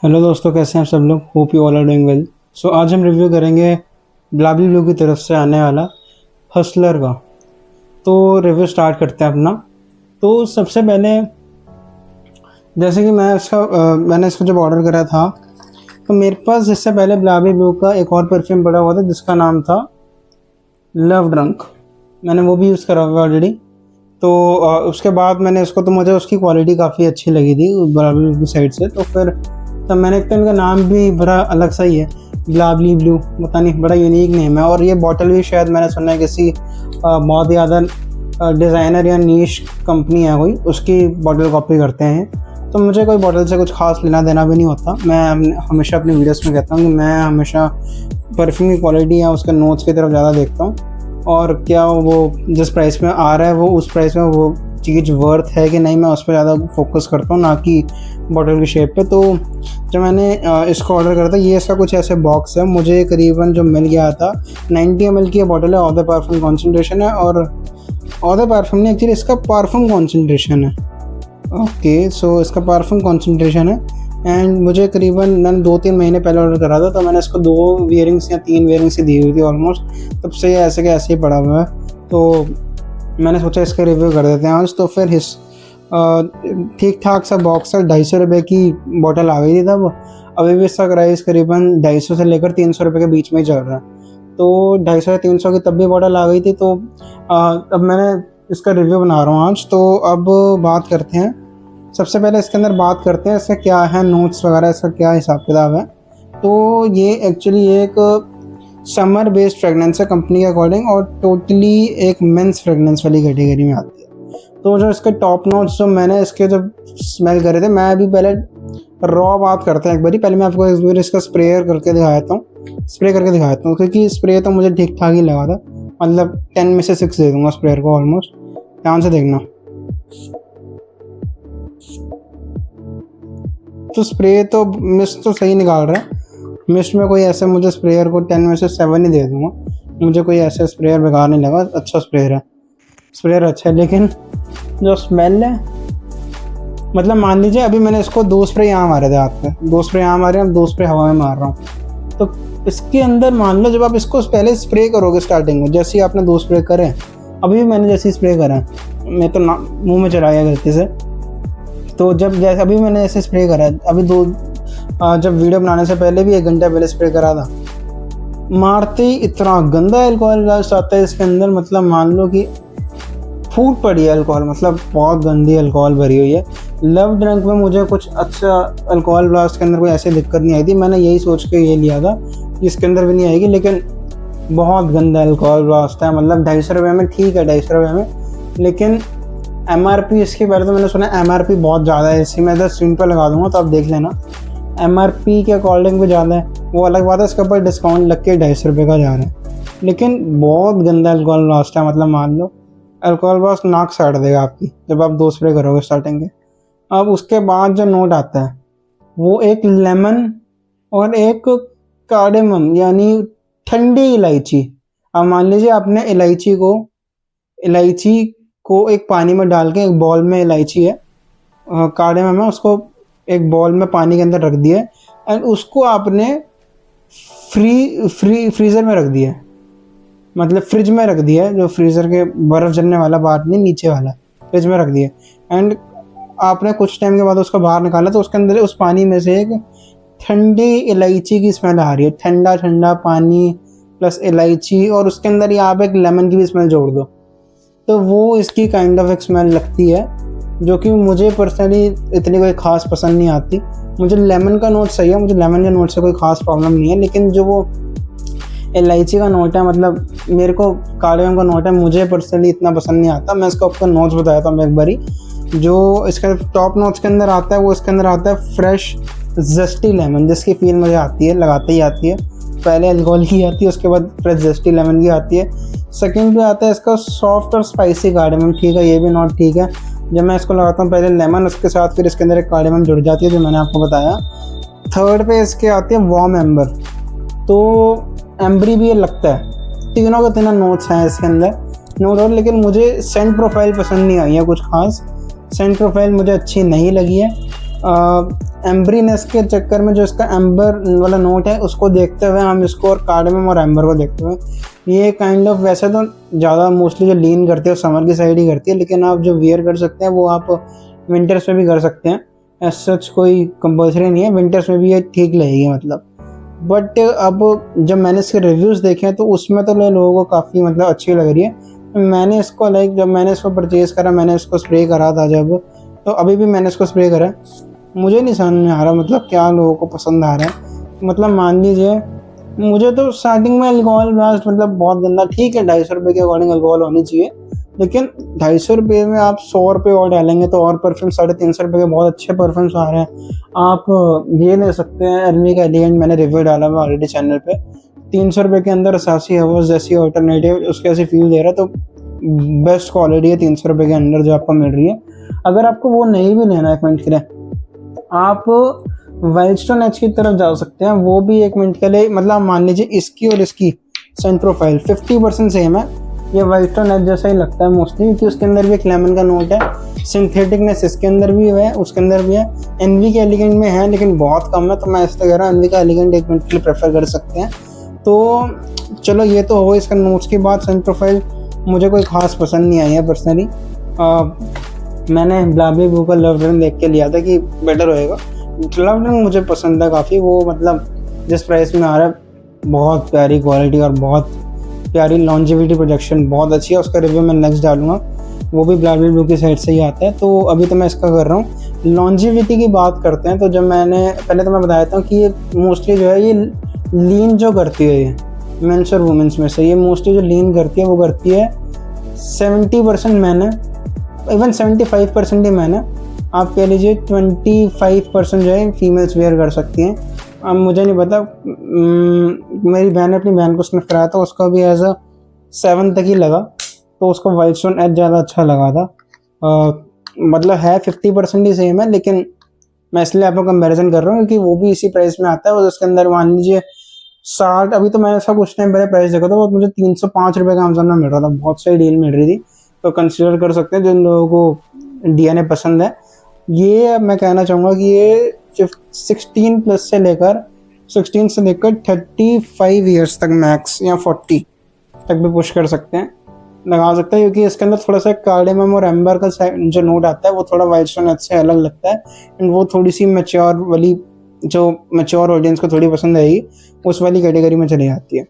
Hello दोस्तों, कैसे हैं आप सब लोग। Hope you all are doing well. So आज हम रिव्यू करेंगे ब्लाबली ब्लू की तरफ से आने वाला हसलर का। तो रिव्यू स्टार्ट करते हैं अपना। तो सबसे पहले जैसे कि मैंने इसको जब ऑर्डर करा था तो मेरे पास इससे पहले ब्लाबली ब्लू का एक और परफ्यूम पड़ा हुआ था जिसका नाम था लव ड्रंक। मैंने वो भी यूज़ करा हुआ ऑलरेडी। तो उसके बाद मैंने इसको, तो मुझे उसकी क्वालिटी काफ़ी अच्छी लगी थी ब्लाबली ब्लू की साइड से। तो फिर तब मैंने एक तो इनका नाम भी बड़ा अलग सा ही है, ब्लाबली ब्लू, पता नहीं, बड़ा यूनिक नेम है। और ये बॉटल भी शायद मैंने सुना है किसी बहुत ज़्यादा डिज़ाइनर या नीश कंपनी है कोई, उसकी बॉटल कॉपी करते हैं। तो मुझे कोई बॉटल से कुछ खास लेना देना भी नहीं होता। मैं हमेशा अपनी वीडियोस में कहता हूँ कि मैं हमेशा परफ्यूम की क्वालिटी या उसके नोट्स की तरफ ज़्यादा देखता हूँ, और क्या वो जिस प्राइस में आ रहा है वो उस प्राइस में वो चीज़ वर्थ है कि नहीं, मैं उस पर ज़्यादा फोकस करता हूँ, ना कि बॉटल की शेप पे। तो जब मैंने इसको ऑर्डर करा था, ये इसका कुछ ऐसे बॉक्स है। मुझे करीबन जो मिल गया था 90 ml की बॉटल है। ऑफ द परफ्यूम कॉन्सेंट्रेशन है, और ऑफ द परफ्यूम नहीं, एक्चुअली इसका परफ्यूम कॉन्सेंट्रेशन है। ओके, सो इसका परफ्यूम कॉन्सेंट्रेशन है। एंड मुझे करीबन मैंने 2-3 महीने पहले ऑर्डर करा था, तो मैंने इसको 2 वियरिंग्स या 3 वियरिंग्स ही दी हुई थी ऑलमोस्ट। तब से ऐसे के ऐसे ही पड़ा हुआ है। तो मैंने सोचा इसका रिव्यू कर देते हैं आज। तो फिर ठीक ठाक सा बॉक्स है। 250 रुपये की बॉटल आ गई थी तब। अभी भी इसका प्राइस करीबन 250 से लेकर 300 रुपये के बीच में ही चल रहा है। तो 250 या 300 की तब भी बॉटल आ गई थी। तो अब मैंने इसका रिव्यू बना रहा हूँ आज। तो अब बात करते हैं, सबसे पहले इसके अंदर बात करते हैं इसका क्या है, नोट्स वगैरह इसका क्या हिसाब किताब है। तो ये एक्चुअली एक समर बेस्ड फ्रेगनेंस है कंपनी के अकॉर्डिंग, और टोटली एक मेंस फ्रेगनेंस वाली कैटेगरी में आती है। तो जो इसके टॉप नोट्स जो मैंने इसके जब स्मेल करे थे, मैं अभी पहले रॉ बात करते हैं एक बारी। पहले मैं आपको एक बार इसका स्प्रे करके दिखाता हूँ, क्योंकि स्प्रे तो मुझे ठीक ठाक ही लगा था। मतलब 10 में से 6 दे दूँगा स्प्रे को ऑलमोस्ट। ध्यान से देखना। तो स्प्रे तो मिस्ट तो सही निकाल रहा है। मिस्ट में कोई ऐसे, मुझे स्प्रेयर को 10 में से 7 ही दे दूँगा। मुझे कोई ऐसे स्प्रेयर बेकार नहीं लगा, अच्छा स्प्रेयर अच्छा है। लेकिन जो स्मेल है, मतलब मान लीजिए अभी मैंने इसको 2 स्प्रे यहाँ मारे थे हाथ में, 2 स्प्रे यहाँ मारे हैं, 2 स्प्रे हवा में मार रहा हूँ। तो इसके अंदर मान लो जब आप इसको पहले स्प्रे करोगे स्टार्टिंग में, जैसे ही आपने 2 स्प्रे करें, अभी भी मैंने जैसे स्प्रे करा, मैं तो मुँह में चला गया गलती से। तो जब जैसे अभी मैंने ऐसे स्प्रे करा है, अभी जब वीडियो बनाने से पहले भी 1 घंटा पहले स्प्रे करा था, मारते ही इतना गंदा अल्कोहल ब्लास्ट आता है इसके अंदर। मतलब मान लो कि फूट पड़ी है अल्कोहल, मतलब बहुत गंदी अल्कोहल भरी हुई है। लव ड्रंक में मुझे कुछ अच्छा अल्कोहल ब्लास्ट के अंदर कोई ऐसी दिक्कत नहीं आई थी। मैंने यही सोच के ये लिया था कि इसके अंदर भी नहीं आएगी, लेकिन बहुत गंदा अल्कोहल ब्लास्ट है। मतलब 250 रुपये में ठीक है, 250 रुपये में, लेकिन MRP इसके पहले तो मैंने सुना MRP बहुत ज़्यादा है। इसी मैं इधर स्क्रीन पर लगा दूँगा तो आप देख लेना। MRP के अकॉर्डिंग भी ज़्यादा है, वो अलग बात है। इसके ऊपर डिस्काउंट लग के 250 रुपये का जा रहा है, लेकिन बहुत गंदा अल्कोहल ब्लास्ट है। मतलब मान लो अल्कोहल ब्लास्ट नाक साड़ देगा आपकी जब आप 2 स्प्रे करोगे स्टार्टिंग के। अब उसके बाद जो नोट आता है वो एक लेमन और एक कार्डेमम, यानी ठंडी इलायची। अब मान लीजिए आपने इलायची को एक पानी में डाल के, एक बॉल में इलायची है, कार्डेमम है, उसको एक बॉल में पानी के अंदर रख दिया, एंड उसको आपने फ्रीज़र में रख दिया, मतलब फ्रिज में रख दिया है। जो फ्रीज़र के बर्फ़ जमने वाला पार्ट नहीं, नीचे वाला, फ्रिज में रख दिया। एंड आपने कुछ टाइम के बाद उसको बाहर निकाला तो उसके अंदर उस पानी में से एक ठंडी इलायची की स्मेल आ रही है। ठंडा ठंडा पानी प्लस इलायची, और उसके अंदर ही आप एक लेमन की भी स्मेल जोड़ दो, तो वो इसकी काइंड ऑफ एक स्मेल लगती है, जो कि मुझे पर्सनली इतनी कोई ख़ास पसंद नहीं आती। मुझे लेमन का नोट सही है, मुझे लेमन के नोट से कोई ख़ास प्रॉब्लम नहीं है, लेकिन जो वो इलायची का नोट है, मतलब मेरे को कार्डेमम का नोट है, मुझे पर्सनली इतना पसंद नहीं आता। मैं इसको आपको नोट्स बताया था एक बारी। जो इसका टॉप नोट्स के अंदर आता है वो इसके अंदर आता है फ्रेश जस्टी लेमन, जिसकी फील मुझे आती है, लगाते ही आती है। पहले अल्कोहल की आती है, उसके बाद फ्रेश जस्टी लेमन की आती है। सेकंड पे आता है इसका सॉफ्ट और स्पाइसी कार्डेमम। ठीक है, ये भी नोट ठीक है। जब मैं इसको लगाता हूँ पहले लेमन, उसके साथ फिर इसके अंदर एक कार्डेमम जुड़ जाती है, जो मैंने आपको बताया। थर्ड पे इसके आती है वार्म एम्बर, तो एम्बरी भी ये लगता है। तीनों के तीनों नोट्स हैं इसके अंदर, नो डाउट। लेकिन मुझे सेंट प्रोफाइल पसंद नहीं आई है कुछ खास। सेंट प्रोफाइल मुझे अच्छी नहीं लगी है। एम्बरीनेस के चक्कर में जो इसका एम्बर वाला नोट है उसको देखते हुए हम इसको और कार्डेमम और एम्बर को देखते हुए ये काइंड ऑफ, वैसे तो ज़्यादा मोस्टली जो लीन करती है वो समर की साइड ही करती है, लेकिन आप जो वियर कर सकते हैं वो आप विंटर्स में भी कर सकते हैं। एज सच कोई कंपल्सरी नहीं है, विंटर्स में भी ये ठीक लगेगी मतलब। बट अब जब मैंने इसके रिव्यूज़ देखे हैं तो उसमें तो लोगों को काफ़ी मतलब अच्छी लग रही है। मैंने इसको जब मैंने इसको परचेज़ करा, मैंने इसको स्प्रे करा था जब, तो अभी भी मैंने इसको स्प्रे करा, मुझे नहीं समझ में आ रहा मतलब क्या लोगों को पसंद आ रहा है। मतलब मान लीजिए मुझे तो स्टार्टिंग में अल्कोहल ब्लास्ट मतलब बहुत गंदा, ठीक है 250 रुपये के अकॉर्डिंग अल्कोहल होनी चाहिए, लेकिन 250 रुपये में आप 100 रुपये और डालेंगे तो और परफ्यूम 350 रुपये के बहुत अच्छे परफ्यूम्स आ रहे हैं। आप ये ले सकते हैं एलमी का एलिगेंट, मैंने रिव्यू डाला हुआ ऑलरेडी चैनल पे, 300 रुपये के अंदर असासी हवर्स जैसी ऑल्टरनेटिव उसके ऐसी फील दे रहा है, तो बेस्ट क्वालिटी है 300 रुपये के अंदर जो आपको मिल रही है। अगर आपको वो नहीं भी लेना 1 मिनट के लिए, आप वाइल्डस्टोन एज की तरफ जा सकते हैं, वो भी 1 मिनट के लिए मतलब मान लीजिए इसकी और इसकी सेंट प्रोफाइल 50% सेम है, ये वाइल्डस्टोन एज जैसा ही लगता है मोस्टली, क्योंकि उसके अंदर भी एक लेमन का नोट है, सिंथेटिकनेस इसके अंदर भी है उसके अंदर भी है, एनवी के एलिगेंट में है लेकिन बहुत कम है, तो मैं इसलिए कह रहा हूँ एनवी का एलिगेंट 1 मिनट के लिए प्रेफर कर सकते हैं। तो चलो ये तो हो इसका नोट्स की बात। सेंट प्रोफाइल मुझे कोई खास पसंद नहीं आई है पर्सनली, मैंने ब्लाबी ब्लू का लव ड्रिंक देख के लिया था कि बेटर होएगा। लव ड्रिंक मुझे पसंद है काफ़ी, वो मतलब जिस प्राइस में आ रहा है बहुत प्यारी क्वालिटी और बहुत प्यारी लॉन्जिविटी प्रोजेक्शन बहुत अच्छी है। उसका रिव्यू मैं नेक्स्ट डालूंगा, वो भी ब्लाबी ब्लू की साइड से ही आता है। तो अभी तो मैं इसका कर रहा हूँ। लॉन्जिविटी की बात करते हैं तो जब मैंने पहले तो मैं बता देता हूँ कि ये मोस्टली जो है ये लीन जो करती है, ये मेंस और वुमेंस में से ये मोस्टली जो लीन करती है वो करती है 70% मैन है, इवन 75% ही मैन है, आप कह लीजिए 25% जो है फीमेल्स वेयर कर सकती हैं। अब मुझे नहीं पता, मेरी बहन ने अपनी बहन को स्निफ कराया था, उसका भी एज अ 7 तक ही लगा, तो उसको वाइल्डस्टोन एज ज़्यादा अच्छा लगा था। मतलब है 50% ही सेम है, लेकिन मैं इसलिए आपको कंपैरिजन कर रहा हूँ क्योंकि वो भी इसी प्राइस में आता है और उसके अंदर मान लीजिए 60, अभी तो मैंने उसका कुछ टाइम पहले प्राइस देखा था, वो मुझे 305 रुपये का अमेज़न में मिल रहा था, बहुत सही डील मिल रही थी। तो कंसिडर कर सकते हैं जिन लोगों को डीएनए पसंद है। ये मैं कहना चाहूँगा कि ये 16 प्लस से लेकर 16 से लेकर 35 ईयर्स तक मैक्स या 40 तक भी पुश कर सकते हैं, लगा सकते हैं, क्योंकि इसके अंदर थोड़ा सा कार्डेमम और एम्बर का जो नोट आता है वो थोड़ा वाइल्डस्टोन से अलग लगता है, एंड वो थोड़ी सी मैच्योर वाली, जो मैच्योर ऑडियंस को थोड़ी पसंद आएगी उस वाली कैटेगरी में चली जाती है।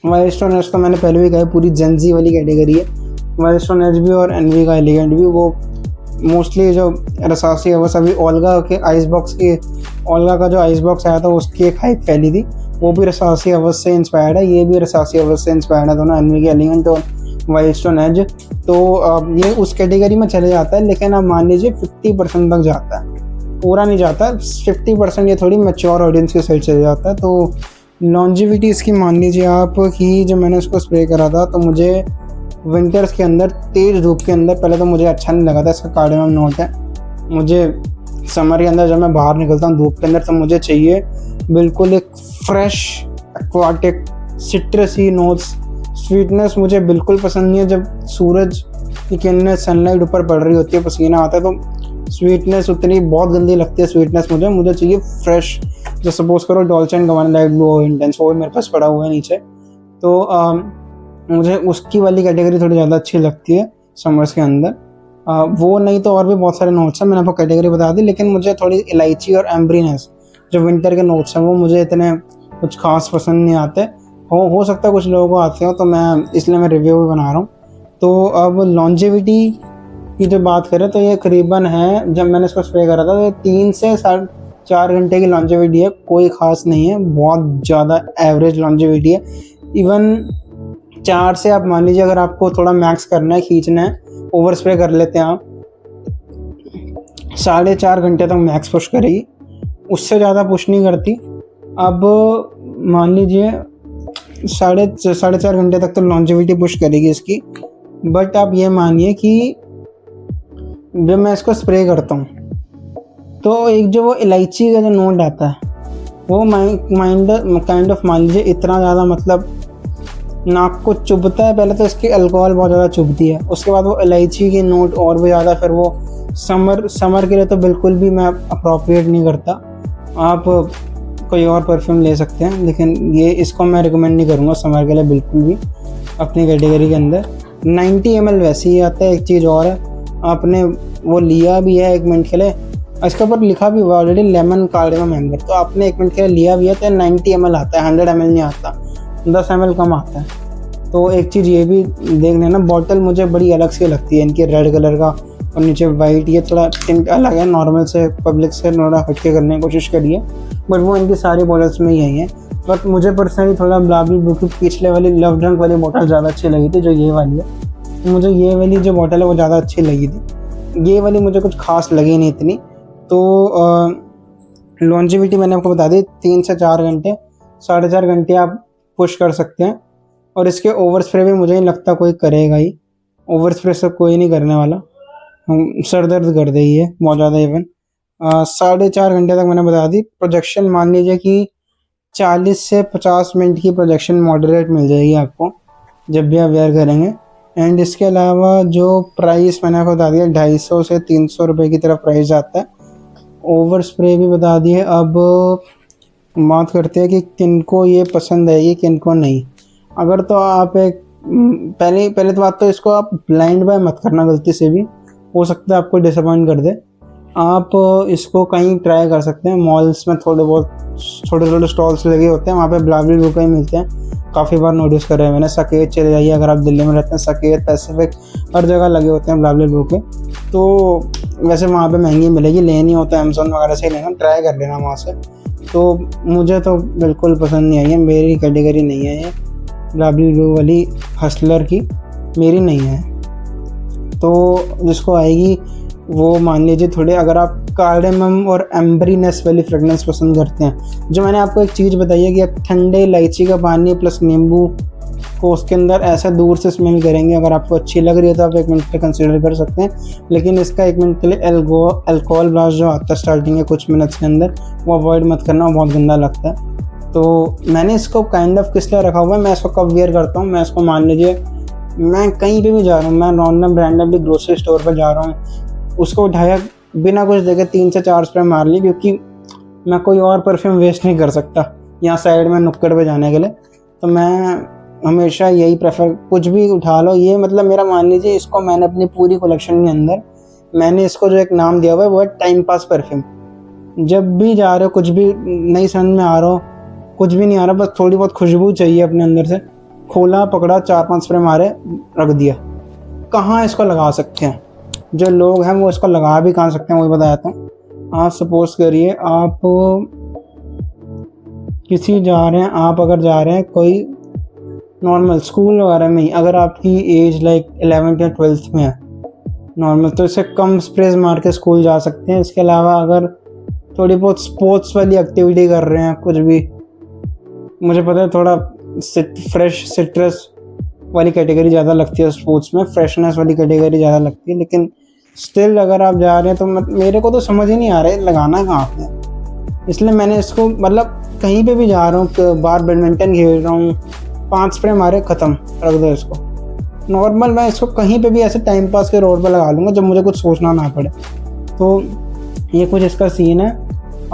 वाइल्डस्टोन एज तो मैंने पहले भी कहा पूरी जेंजी वाली कैटेगरी है। वाइल्डस्टोन एज भी और एनवी का एलिगेंट भी, वो मोस्टली जो रसासी है वो सभी ओल्गा के आइस बॉक्स की, ओल्गा का जो आइस बॉक्स आया था उसकी एक हाइप फैली थी, वो भी रसासी अवध से इंस्पायर्ड है, ये भी रसासी अवध से इंस्पायर्ड है, दोनों एनवी के एलिगेंट और वाइल्डस्टोन एज। तो ये उस कैटेगरी में चले जाता है, लेकिन अब मान लीजिए 50% तक जाता है, पूरा नहीं जाता 50%, ये थोड़ी मैच्योर ऑडियंस की साइड चले जाता है। तो लॉन्जिविटी इसकी मान लीजिए आप कि जब मैंने उसको स्प्रे करा था तो मुझे विंटर्स के अंदर तेज़ धूप के अंदर पहले तो मुझे अच्छा नहीं लगा था, इसका कार्डेमम नोट है, मुझे समर के अंदर जब मैं बाहर निकलता हूँ धूप के अंदर तो मुझे चाहिए बिल्कुल एक फ्रेश एक्वाटिक सिट्रसी नोट्स। स्वीटनेस मुझे बिल्कुल पसंद नहीं है, जब सूरज की किरणें सनलाइट ऊपर पड़ रही होती है पसीना आता है तो स्वीटनेस उतनी बहुत गंदी लगती है स्वीटनेस मुझे चाहिए फ्रेश। जो सपोज करो डॉल्चे एंड गबाना लाइट ब्लू हो इंटेंस, वो मेरे पास पड़ा हुआ है नीचे, तो मुझे उसकी वाली कैटेगरी थोड़ी ज़्यादा अच्छी लगती है समर्स के अंदर। वो नहीं तो और भी बहुत सारे नोट्स हैं, मैंने आपको कैटेगरी बता दी, लेकिन मुझे थोड़ी इलायची और एम्ब्रीनेस जो विंटर के नोट्स हैं वो मुझे इतने कुछ खास पसंद नहीं आते। हो सकता है कुछ लोगों को आते हो, तो मैं इसलिए मैं रिव्यू भी बना रहा हूँ। तो अब लॉन्जिविटी की जो बात करें तो ये करीबन है, जब मैंने इसको स्प्रे करा था तो 3 से 4 घंटे की लॉन्जिविटी है, कोई ख़ास नहीं है, बहुत ज़्यादा एवरेज लॉन्जिविटी है। इवन 4 से आप मान लीजिए अगर आपको थोड़ा मैक्स करना है, खींचना है, ओवर स्प्रे कर लेते हैं आप, 4.5 घंटे तक मैक्स पुश करेगी, उससे ज़्यादा पुश नहीं करती। अब मान लीजिए 4.5 घंटे तक तो लॉन्जिविटी पुश करेगी इसकी, बट आप ये मानिए कि जब मैं इसको स्प्रे करता हूँ तो एक जो वो इलायची का जो नोट आता है वो काइंड ऑफ मान लीजिए इतना ज़्यादा मतलब नाक को चुभता है। पहले तो इसकी अल्कोहल बहुत ज़्यादा चुभती है, उसके बाद वो इलायची की नोट और भी ज़्यादा, फिर वो समर के लिए तो बिल्कुल भी मैं अप्रोप्रिएट नहीं करता। आप कोई और परफ्यूम ले सकते हैं, लेकिन ये इसको मैं रिकमेंड नहीं करूँगा समर के लिए बिल्कुल भी अपनी कैटेगरी के अंदर। 90 ml वैसे ही आता है। एक चीज़ और है, आपने वो लिया भी है 1 मिनट के लिए, इसके ऊपर लिखा भी हुआ ऑलरेडी लेमन कार्डियम मेंबर, तो आपने 1 मिनट के लिए लिया भी है तो 90 ml आता है, 100 ml नहीं आता, 10 ml कम आता है। तो एक चीज़ ये भी देख लेना, बॉटल मुझे बड़ी अलग सी लगती है इनकी, रेड कलर का और नीचे वाइट, ये थोड़ा टिंट अलग है, नॉर्मल से पब्लिक से थोड़ा हटके करने की कोशिश करिए, बट वो इनकी सारी बॉटल्स में यही है। बट मुझे पर्सनली थोड़ा ब्लाबी ब्लू की पिछले वाली लव ड्रंक वाली बॉटल ज़्यादा अच्छी लगी थी, जो ये वाली है। तो मुझे ये वाली जो बॉटल है वो ज़्यादा अच्छी लगी थी, ये वाली मुझे कुछ खास लगी नहीं इतनी। तो लॉन्जिविटी मैंने आपको बता दी 3 से 4 घंटे, 4.5 घंटे आप पुश कर सकते हैं। और इसके ओवर स्प्रे भी मुझे नहीं लगता कोई करेगा ही, ओवर स्प्रे से कोई नहीं करने वाला, सर दर्द कर दे ये बहुत ज़्यादा। इवन 4.5 घंटे तक मैंने बता दी। प्रोजेक्शन मान लीजिए कि 40 से 50 मिनट की प्रोजेक्शन मॉडरेट मिल जाएगी आपको जब भी आप वेयर करेंगे। एंड इसके अलावा जो प्राइस मैंने आपको बता दिया 250 से 300 रुपये की तरफ प्राइस आता है। ओवर स्प्रे भी बता दिए। अब बात करते हैं कि किनको ये पसंद आएगी किनको नहीं। अगर तो आप एक पहले तो बात तो इसको आप ब्लाइंड बाय मत करना गलती से भी, हो सकता है आपको डिसअपॉइंट कर दे। आप इसको कहीं ट्राई कर सकते हैं, मॉल्स में थोड़े बहुत छोटे स्टॉल्स लगे होते हैं, वहाँ पे ब्लाबली ब्लू के ही मिलते हैं। काफ़ी बार नोटिस कर रहे हैं मैंने, सकेत चले जाइए अगर आप दिल्ली में रहते हैं, सकेत पैसिफिक हर जगह लगे होते हैं ब्लाबली ब्लू के। तो वैसे वहाँ पे महंगी मिलेगी, लेनी हो तो अमेज़न वगैरह से लेना, ट्राई कर लेना वहाँ से। तो मुझे तो बिल्कुल पसंद नहीं आई है, मेरी कैटेगरी नहीं है ये ब्लाबली ब्लू वाली हसलर की, मेरी नहीं है। तो जिसको आएगी वो मान लीजिए थोड़े, अगर आप कार्डेमम और एम्बरीनेस वाली फ्रेगनेंस पसंद करते हैं, जो मैंने आपको एक चीज़ बताई है कि आप ठंडे इलायची का पानी प्लस नींबू को उसके अंदर ऐसा दूर से स्मेल करेंगे, अगर आपको अच्छी लग रही है तो आप 1 मिनट पे कंसीडर कर सकते हैं। लेकिन इसका 1 मिनट के लिए अल्कोहल ब्लास्ट जो आता है स्टार्टिंग के कुछ मिनट्स के अंदर, वो अवॉइड मत करना, वो बहुत गंदा लगता है। तो मैंने इसको काइंड ऑफ किस लिए रखा हुआ है, मैं इसको कब वेयर करता हूँ, मैं इसको मान लीजिए मैं कहीं पे भी जा रहा हूँ, मैं रैंडमली ग्रोसरी स्टोर पर जा रहा हूँ, उसको उठाया बिना कुछ देखे 3 से 4 स्प्रे मार ली, क्योंकि मैं कोई और परफ्यूम वेस्ट नहीं कर सकता यहाँ साइड में नुक्कड़ पे जाने के लिए। तो मैं हमेशा यही प्रेफर, कुछ भी उठा लो, ये मतलब मेरा मान लीजिए इसको मैंने अपनी पूरी कलेक्शन के अंदर मैंने इसको जो एक नाम दिया हुआ है वो है टाइम पास परफ्यूम। जब भी जा रहे हो, कुछ भी नहीं समझ में आ रहा हो, कुछ भी नहीं आ रहा, बस थोड़ी बहुत खुशबू चाहिए अपने अंदर से, खोला पकड़ा 4-5 स्प्रे मारे रख दिया। कहाँ इसको लगा सकते हैं जो लोग हैं, वो इसको लगा भी कहाँ सकते हैं वही बताता हूँ। आप सपोज करिए आप किसी जा रहे हैं, आप अगर जा रहे हैं कोई नॉर्मल स्कूल वगैरह में ही, अगर आपकी एज लाइक 11th या 12th में है नॉर्मल, तो इससे कम स्प्रेज मार के स्कूल जा सकते हैं। इसके अलावा अगर थोड़ी बहुत स्पोर्ट्स वाली एक्टिविटी कर रहे हैं, कुछ भी, मुझे पता है थोड़ा फ्रेश सिट्रस वाली कैटेगरी ज़्यादा लगती है स्पोर्ट्स में, फ्रेशनेस वाली कैटेगरी ज़्यादा लगती है, लेकिन स्टिल अगर आप जा रहे हैं तो मेरे को तो समझ ही नहीं आ रहा है लगाना कहाँ पे। इसलिए मैंने इसको मतलब कहीं पे भी जा रहा हूँ, बाहर बैडमिंटन खेल रहा हूँ, 5 स्प्रे मारे ख़त्म, रख दो इसको। नॉर्मल मैं इसको कहीं पे भी ऐसे टाइम पास के रोड पे लगा लूँगा जब मुझे कुछ सोचना ना पड़े। तो ये कुछ इसका सीन है।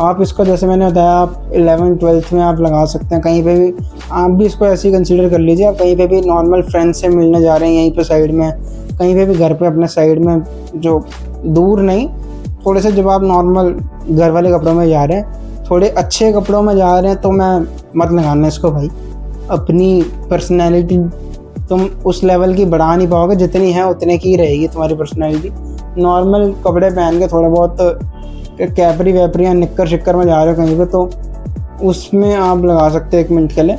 आप इसको जैसे मैंने बताया, आप 11th-12th में आप लगा सकते हैं, कहीं पे भी आप भी इसको ऐसे ही कंसीडर कर लीजिए। आप कहीं पे भी नॉर्मल फ्रेंड्स से मिलने जा रहे हैं यहीं पे साइड में, कहीं पे भी घर पे अपने साइड में, जो दूर नहीं, थोड़े से जब आप नॉर्मल घर वाले कपड़ों में जा रहे हैं, थोड़े अच्छे कपड़ों में जा रहे हैं, तो मैं मत लगाना इसको भाई। अपनी पर्सनैलिटी तुम उस लेवल की बढ़ा नहीं पाओगे, जितनी है उतने की रहेगी तुम्हारी पर्सनैलिटी। नॉर्मल कपड़े पहन के थोड़ा बहुत कैपरी वैपरी या निक्कर शिक्कर में जा रहे हो कहीं पे, तो उसमें आप लगा सकते हैं 1 मिनट के लिए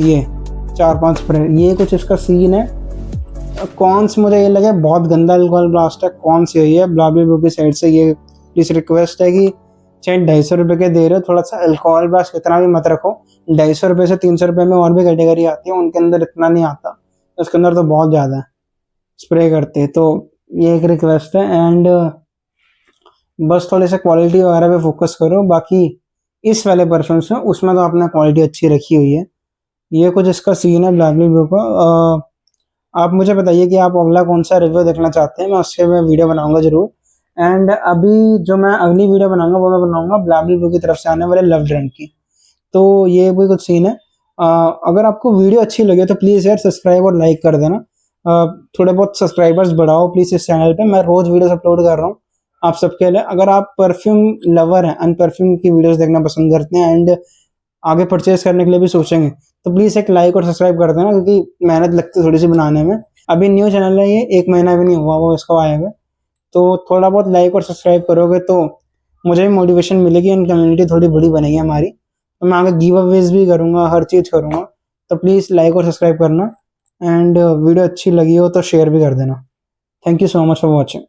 ये 4-5 स्प्रे। ये कुछ इसका सीन है। कॉन्स मुझे ये लगे बहुत गंदा अल्कोहल ब्लास्ट है, कॉन्स यही है ब्लाबली ब्लू की साइड से ये प्लीज़ रिक्वेस्ट है कि चाहे 250 रुपये के दे रहे हो, थोड़ा सा अल्कोहल ब्लास्ट कितना भी मत रखो। 250 रुपये से 300 रुपये में और भी कैटेगरी आती है, उनके अंदर इतना नहीं आता, उसके अंदर तो बहुत ज़्यादा है स्प्रे करते हैं। तो ये एक रिक्वेस्ट है। एंड बस थोड़े से क्वालिटी वगैरह पे फोकस करो। बाकी इस वाले परफ्यूम्स में उसमें तो आपने क्वालिटी अच्छी रखी हुई है, ये कुछ इसका सीन है ब्लैबली ब्लू का। आप मुझे बताइए कि आप अगला कौन सा रिव्यू देखना चाहते हैं, मैं उसके मैं वीडियो बनाऊंगा जरूर। एंड अभी जो मैं अगली वीडियो बनाऊंगा वो मैं बनाऊंगा ब्लैबली ब्लू की तरफ से आने वाले लव ड्रंक की। तो ये भी कुछ सीन है। अगर आपको वीडियो अच्छी लगे तो प्लीज़ यार सब्सक्राइब और लाइक कर देना। थोड़े बहुत सब्सक्राइबर्स बढ़ाओ प्लीज़ इस चैनल पे, मैं रोज़ वीडियोस अपलोड कर रहा हूँ आप सबके लिए। अगर आप परफ्यूम लवर हैं एंड परफ्यूम की वीडियोस देखना पसंद करते हैं एंड आगे परचेज करने के लिए भी सोचेंगे, तो प्लीज़ एक लाइक और सब्सक्राइब कर देना, क्योंकि मेहनत लगती है थोड़ी सी बनाने में। अभी न्यू चैनल है, ये 1 महीना भी नहीं हुआ वो इसको आए हुए। तो थोड़ा बहुत लाइक और सब्सक्राइब करोगे तो मुझे भी मोटिवेशन मिलेगी एंड कम्युनिटी थोड़ी बड़ी बनेगी हमारी। तो मैं आगे गिव अवेज भी करूँगा, हर चीज़ करूँगा। तो प्लीज़ लाइक और सब्सक्राइब करना एंड वीडियो अच्छी लगी हो तो शेयर भी कर देना। Thank you so much for watching.